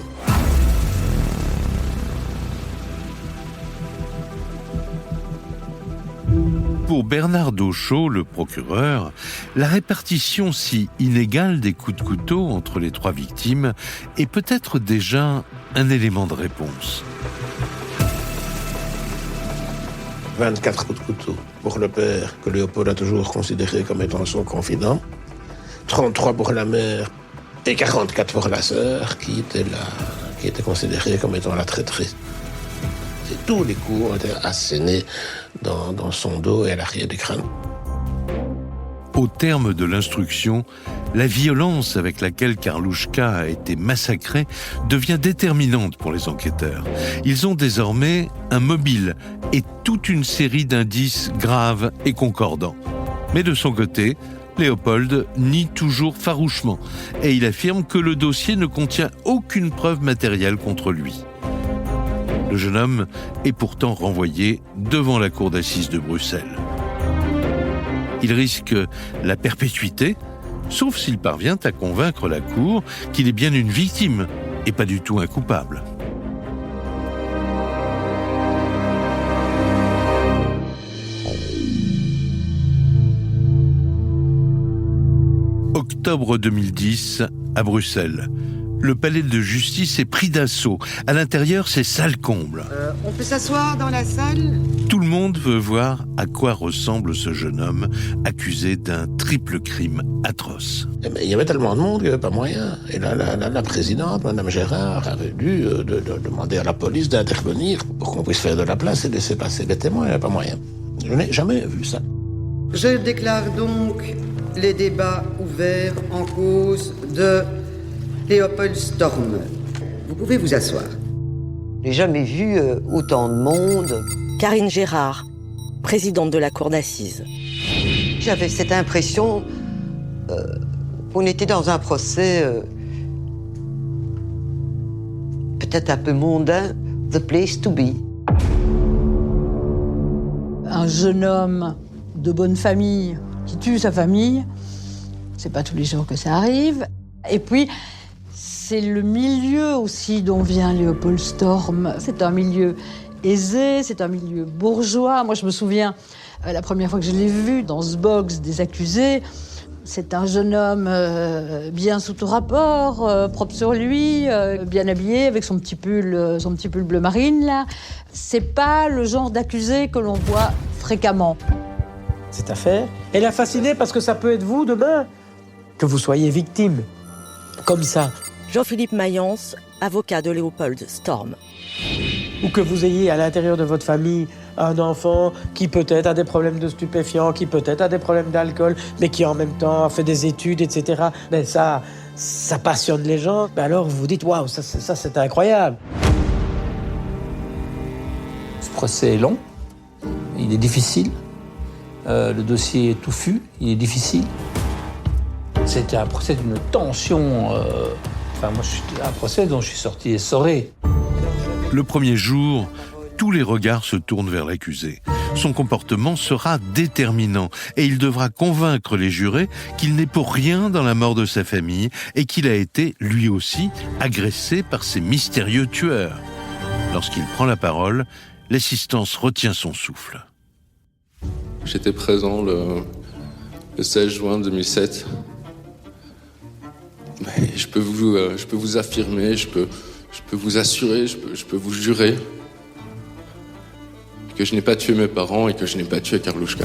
S1: Pour Bernard Dauchaud, le procureur, la répartition si inégale des coups de couteau entre les 3 victimes est peut-être déjà un élément de réponse.
S4: 24 coups de couteau pour le père, que Léopold a toujours considéré comme étant son confident. 33 pour la mère et 44 pour la sœur, qui était considérée comme étant la traîtrise. Tous les coups ont été assénés dans son dos et à l'arrière du crâne.
S1: Au terme de l'instruction, la violence avec laquelle Karlouchka a été massacré devient déterminante pour les enquêteurs. Ils ont désormais un mobile et toute une série d'indices graves et concordants. Mais de son côté, Léopold nie toujours farouchement et il affirme que le dossier ne contient aucune preuve matérielle contre lui. Le jeune homme est pourtant renvoyé devant la cour d'assises de Bruxelles. Il risque la perpétuité, sauf s'il parvient à convaincre la cour qu'il est bien une victime et pas du tout un coupable. Octobre 2010, à Bruxelles. Le palais de justice est pris d'assaut. À l'intérieur, c'est salle comble.
S10: On peut s'asseoir dans la salle ?
S1: Tout le monde veut voir à quoi ressemble ce jeune homme accusé d'un triple crime atroce.
S4: Mais il y avait tellement de monde qu'il n'y avait pas moyen. Et là, la présidente, Mme Gérard, avait dû demander à la police d'intervenir pour qu'on puisse faire de la place et laisser passer les témoins. Il n'y avait pas moyen. Je n'ai jamais vu ça.
S10: Je déclare donc les débats ouverts en cause de Léopold Storm. Vous pouvez vous asseoir.
S3: Je n'ai jamais vu autant de monde. Karine Gérard, présidente de la cour d'assises.
S10: J'avais cette impression qu'on était dans un procès peut-être un peu mondain, the place to be.
S2: Un jeune homme de bonne famille qui tue sa famille, c'est pas tous les jours que ça arrive. Et puis, c'est le milieu aussi dont vient Léopold Storm. C'est un milieu aisé, c'est un milieu bourgeois. Moi, je me souviens, la première fois que je l'ai vu dans ce box des accusés, c'est un jeune homme bien sous tout rapport, propre sur lui, bien habillé, avec son petit pull bleu marine, là. C'est pas le genre d'accusé que l'on voit fréquemment.
S8: Cette affaire, elle a fasciné parce que ça peut être vous demain, que vous soyez victime, comme ça.
S3: Jean-Philippe Mayence, avocat de Léopold Storm.
S8: Ou que vous ayez à l'intérieur de votre famille un enfant qui peut-être a des problèmes de stupéfiants, qui peut-être a des problèmes d'alcool, mais qui en même temps a fait des études, etc. Ben ça passionne les gens. Ben alors vous vous dites, waouh, ça c'est incroyable.
S9: Ce procès est long, il est difficile. Le dossier est touffu, il est difficile. C'était un procès d'une tension. Moi, c'était un procès dont je suis sorti essoré.
S1: Le premier jour, tous les regards se tournent vers l'accusé. Son comportement sera déterminant et il devra convaincre les jurés qu'il n'est pour rien dans la mort de sa famille et qu'il a été, lui aussi, agressé par ces mystérieux tueurs. Lorsqu'il prend la parole, l'assistance retient son souffle.
S11: J'étais présent le 16 juin 2007. Mais je peux vous affirmer, je peux vous assurer, je peux vous jurer que je n'ai pas tué mes parents et que je n'ai pas tué Karlouchka.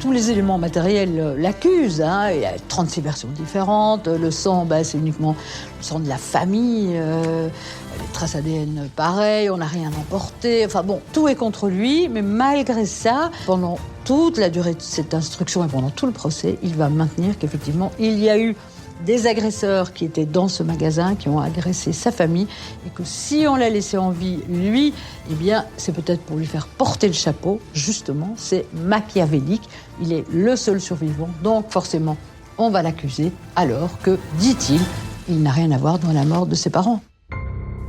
S2: Tous les éléments matériels l'accusent. Il y a 36 versions différentes. Le sang, c'est uniquement le sang de la famille. Les traces ADN, pareil. On n'a rien emporté. Enfin bon, tout est contre lui. Mais malgré ça, pendant toute la durée de cette instruction et pendant tout le procès, il va maintenir qu'effectivement, il y a eu des agresseurs qui étaient dans ce magasin, qui ont agressé sa famille, et que si on l'a laissé en vie, lui, eh bien, c'est peut-être pour lui faire porter le chapeau, justement, c'est machiavélique, il est le seul survivant, donc forcément, on va l'accuser, alors que, dit-il, il n'a rien à voir dans la mort de ses parents.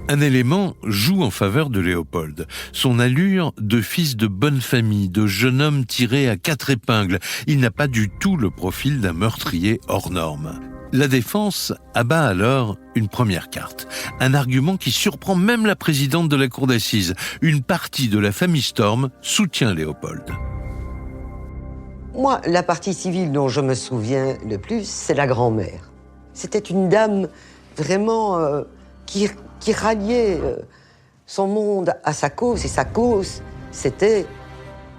S1: Un élément joue en faveur de Léopold. Son allure de fils de bonne famille, de jeune homme tiré à 4 épingles. Il n'a pas du tout le profil d'un meurtrier hors norme. La défense abat alors une première carte. Un argument qui surprend même la présidente de la cour d'assises. Une partie de la famille Storm soutient Léopold.
S10: Moi, la partie civile dont je me souviens le plus, c'est la grand-mère. C'était une dame vraiment qui ralliait son monde à sa cause. Et sa cause, c'était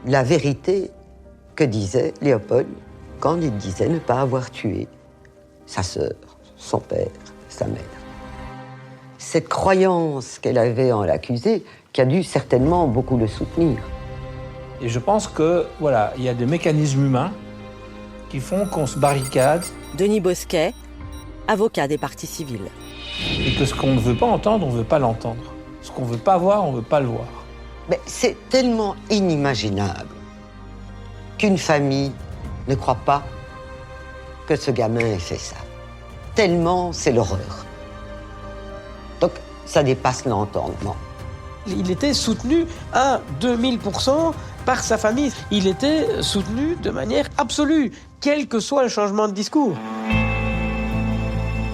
S10: la vérité que disait Léopold quand il disait ne pas avoir tué sa sœur, son père, sa mère. Cette croyance qu'elle avait en l'accusé, qui a dû certainement beaucoup le soutenir.
S9: Et je pense que, il y a des mécanismes humains qui font qu'on se barricade.
S3: Denis Bosquet, avocat des parties civiles.
S9: Et que ce qu'on ne veut pas entendre, on ne veut pas l'entendre. Ce qu'on ne veut pas voir, on ne veut pas le voir.
S10: Mais c'est tellement inimaginable qu'une famille ne croit pas que ce gamin ait fait ça. Tellement c'est l'horreur. Donc ça dépasse l'entendement.
S8: Il était soutenu à 2000% par sa famille. Il était soutenu de manière absolue, quel que soit le changement de discours.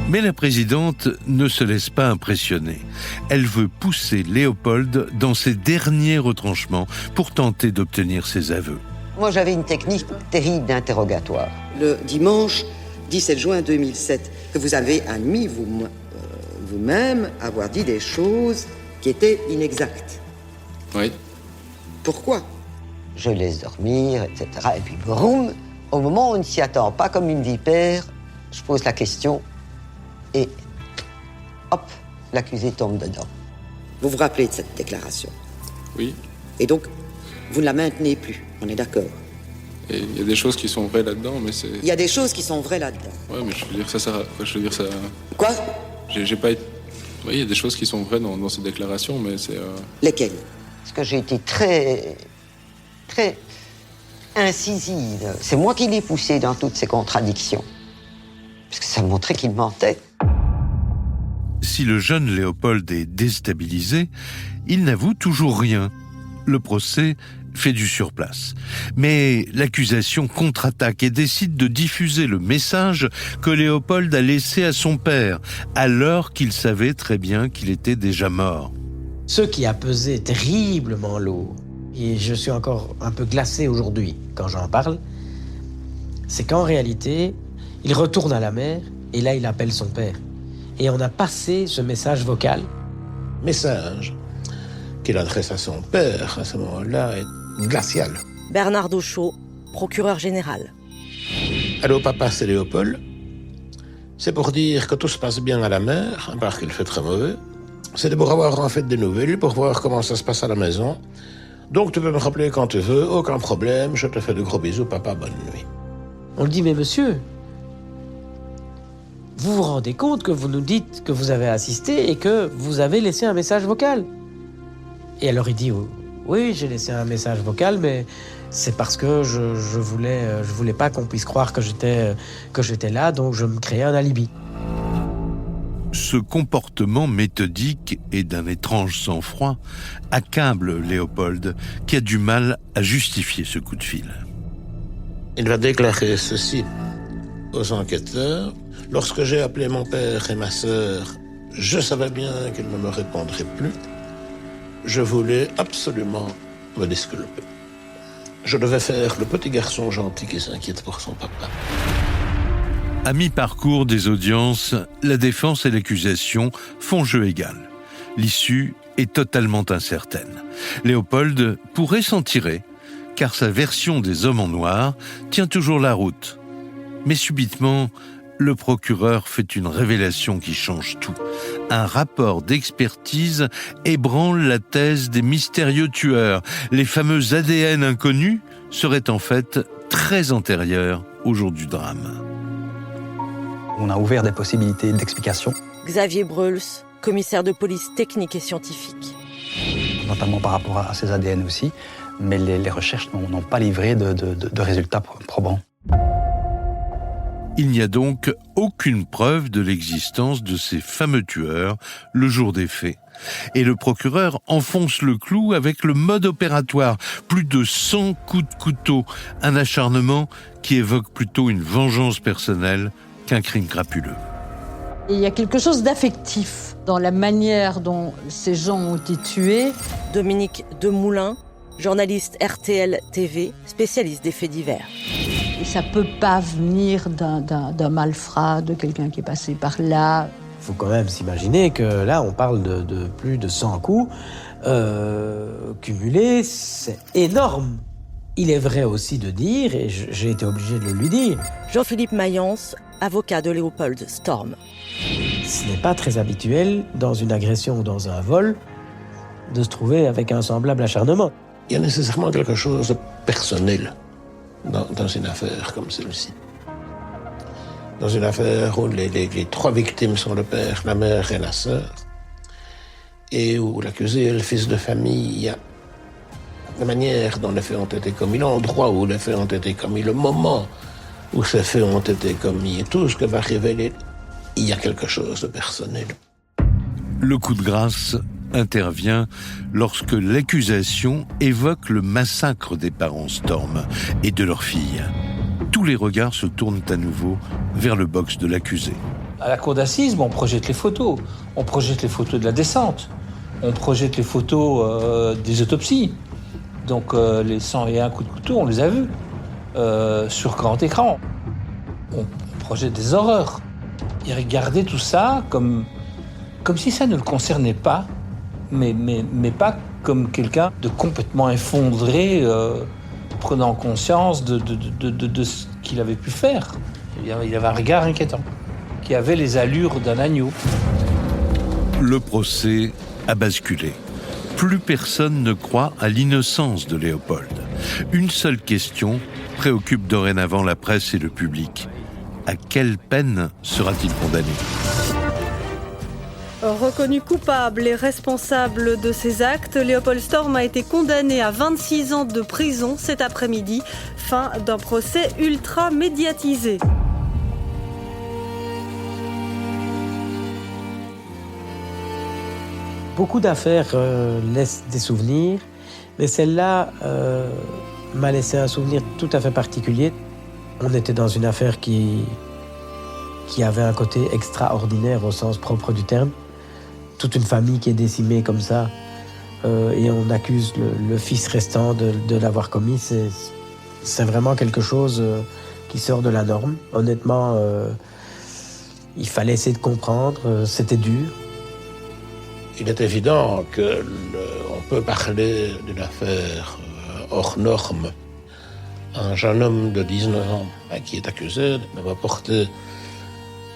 S1: Mais la présidente ne se laisse pas impressionner. Elle veut pousser Léopold dans ses derniers retranchements pour tenter d'obtenir ses aveux.
S10: Moi, j'avais une technique terrible d'interrogatoire.
S12: Le dimanche 17 juin 2007, que vous avez admis vous-même avoir dit des choses qui étaient inexactes.
S11: Oui.
S12: Pourquoi?
S10: Je laisse dormir, etc. Et puis, boum, au moment où on ne s'y attend pas, comme une vipère, je pose la question et hop, l'accusé tombe dedans.
S12: Vous vous rappelez de cette déclaration?
S11: Oui.
S12: Et donc, vous ne la maintenez plus, on est d'accord?
S11: Et il y a des choses qui sont vraies là-dedans, mais c'est...
S12: Il y a des choses qui sont vraies là-dedans.
S11: Ouais, mais je veux dire, ça...
S12: Quoi?
S11: J'ai pas été... Oui, il y a des choses qui sont vraies dans ces déclarations, mais c'est...
S12: Lesquelles?
S10: Parce que j'ai été très incisive. C'est moi qui l'ai poussé dans toutes ces contradictions. Parce que ça montrait qu'il mentait.
S1: Si le jeune Léopold est déstabilisé, il n'avoue toujours rien. Le procès fait du surplace. Mais l'accusation contre-attaque et décide de diffuser le message que Léopold a laissé à son père, alors qu'il savait très bien qu'il était déjà mort.
S8: Ce qui a pesé terriblement lourd, et je suis encore un peu glacé aujourd'hui quand j'en parle, c'est qu'en réalité, il retourne à la mer et là il appelle son père. Et on a passé ce message vocal.
S4: Message qu'il adresse à son père à ce moment-là est glacial.
S3: Bernard Dauchaud, procureur général.
S4: Allô papa, c'est Léopold. C'est pour dire que tout se passe bien à la mer, à part qu'il fait très mauvais. C'est pour avoir en fait des nouvelles, pour voir comment ça se passe à la maison. Donc tu peux me rappeler quand tu veux, aucun problème, je te fais de gros bisous, papa, bonne nuit.
S8: On lui dit, mais monsieur, vous vous rendez compte que vous nous dites que vous avez assisté et que vous avez laissé un message vocal? Et alors il dit, oui, j'ai laissé un message vocal, mais c'est parce que je voulais pas qu'on puisse croire que j'étais là, donc je me créais un alibi.
S1: Ce comportement méthodique et d'un étrange sang-froid accable Léopold, qui a du mal à justifier ce coup de fil.
S4: Il va déclarer ceci aux enquêteurs. Lorsque j'ai appelé mon père et ma sœur, je savais bien qu'ils ne me répondraient plus. Je voulais absolument me disculper. Je devais faire le petit garçon gentil qui s'inquiète pour son papa.
S1: À mi-parcours des audiences, la défense et l'accusation font jeu égal. L'issue est totalement incertaine. Léopold pourrait s'en tirer, car sa version des hommes en noir tient toujours la route. Mais subitement, le procureur fait une révélation qui change tout. Un rapport d'expertise ébranle la thèse des mystérieux tueurs. Les fameux ADN inconnus seraient en fait très antérieurs au jour du drame.
S7: On a ouvert des possibilités d'explication.
S3: Xavier Breuls, commissaire de police technique et scientifique.
S7: Notamment par rapport à ces ADN aussi, mais les recherches n'ont pas livré de résultats probants.
S1: Il n'y a donc aucune preuve de l'existence de ces fameux tueurs le jour des faits. Et le procureur enfonce le clou avec le mode opératoire. Plus de 100 coups de couteau, un acharnement qui évoque plutôt une vengeance personnelle qu'un crime crapuleux.
S2: Et il y a quelque chose d'affectif dans la manière dont ces gens ont été tués.
S3: Dominique Demoulin, journaliste RTL TV, spécialiste des faits divers.
S2: Et ça peut pas venir d'un malfrat, de quelqu'un qui est passé par là.
S8: Il faut quand même s'imaginer que là, on parle de plus de 100 coups cumulés, c'est énorme. Il est vrai aussi de dire, et j'ai été obligé de le lui dire,
S3: Jean-Philippe Mayence, avocat de Léopold Storm.
S8: Ce n'est pas très habituel, dans une agression ou dans un vol, de se trouver avec un semblable acharnement.
S4: Il y a nécessairement quelque chose de personnel dans une affaire comme celle-ci. Dans une affaire où les trois victimes sont le père, la mère et la sœur, et où l'accusé est le fils de famille La manière dont les faits ont été commis, l'endroit où les faits ont été commis, le moment où ces faits ont été commis, et tout ce que va révéler, il y a quelque chose de personnel.
S1: Le coup de grâce intervient lorsque l'accusation évoque le massacre des parents Storm et de leur fille. Tous les regards se tournent à nouveau vers le box de l'accusé.
S9: À la cour d'assises, on projette les photos. On projette les photos de la descente. On projette les photos des autopsies. Donc les 101 coups de couteau, on les a vus sur grand écran. On projette des horreurs. Il regardait tout ça comme si ça ne le concernait pas, mais pas comme quelqu'un de complètement effondré, prenant conscience de ce qu'il avait pu faire. Il avait un regard inquiétant, qui avait les allures d'un agneau.
S1: Le procès a basculé. Plus personne ne croit à l'innocence de Léopold. Une seule question préoccupe dorénavant la presse et le public. À quelle peine sera-t-il condamné ?
S13: Reconnu coupable et responsable de ces actes, Léopold Storm a été condamné à 26 ans de prison cet après-midi. Fin d'un procès ultra médiatisé.
S8: Beaucoup d'affaires laissent des souvenirs, mais celle-là m'a laissé un souvenir tout à fait particulier. On était dans une affaire qui avait un côté extraordinaire au sens propre du terme. Toute une famille qui est décimée comme ça, et on accuse le fils restant de l'avoir commis. C'est vraiment quelque chose qui sort de la norme. Honnêtement, il fallait essayer de comprendre, c'était dur.
S4: Il est évident qu'on peut parler d'une affaire hors norme. Un jeune homme de 19 ans qui est accusé d'avoir porté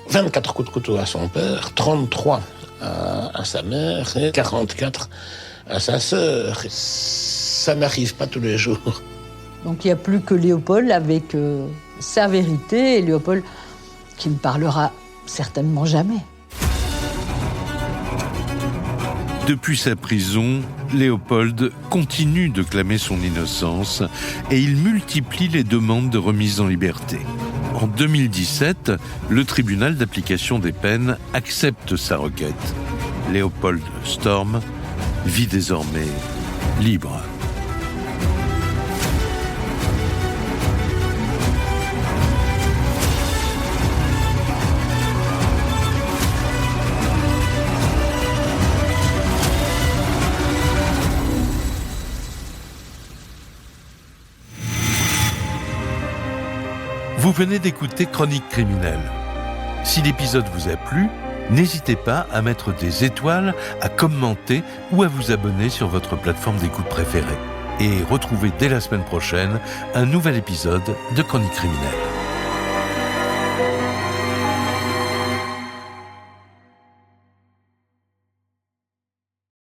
S4: 24 coups de couteau à son père, 33 à sa mère et 44 à sa sœur. Ça n'arrive pas tous les jours.
S2: Donc il n'y a plus que Léopold avec sa vérité, et Léopold qui ne parlera certainement jamais.
S1: Depuis sa prison, Léopold continue de clamer son innocence et il multiplie les demandes de remise en liberté. En 2017, le tribunal d'application des peines accepte sa requête. Léopold Storm vit désormais libre. Vous venez d'écouter Chronique criminelle. Si l'épisode vous a plu, n'hésitez pas à mettre des étoiles, à commenter ou à vous abonner sur votre plateforme d'écoute préférée. Et retrouvez dès la semaine prochaine un nouvel épisode de Chronique criminelle.